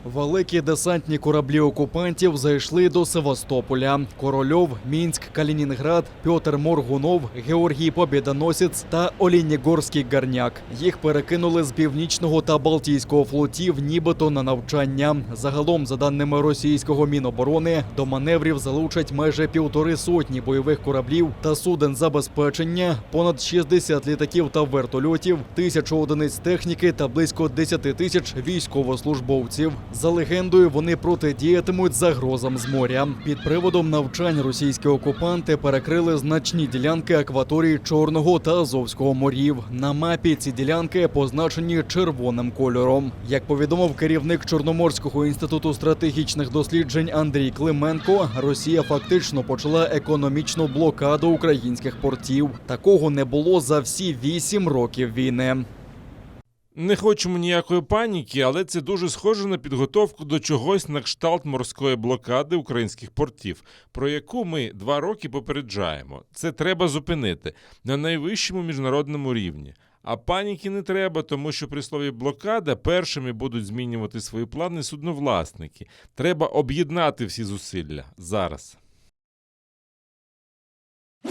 Великі десантні кораблі окупантів зайшли до Севастополя. Корольов, Мінськ, Калінінград, Пьотр Моргунов, Георгій Побєдоносець та Олійнігорський Горняк. Їх перекинули з Північного та Балтійського флотів нібито на навчання. Загалом, за даними російського Міноборони, до маневрів залучать майже 150 бойових кораблів та суден забезпечення, понад 60 літаків та вертольотів, 1000 одиниць техніки та близько 10 тисяч військовослужбовців. За легендою, вони протидіятимуть загрозам з моря. Під приводом навчань російські окупанти перекрили значні ділянки акваторії Чорного та Азовського морів. На мапі ці ділянки позначені червоним кольором. Як повідомив керівник Чорноморського інституту стратегічних досліджень Андрій Клименко, Росія фактично почала економічну блокаду українських портів. Такого не було за всі 8 років війни. Не хочемо ніякої паніки, але це дуже схоже на підготовку до чогось на кшталт морської блокади українських портів, про яку ми 2 роки попереджаємо. Це треба зупинити на найвищому міжнародному рівні. А паніки не треба, тому що при слові «блокада» першими будуть змінювати свої плани судновласники. Треба об'єднати всі зусилля зараз.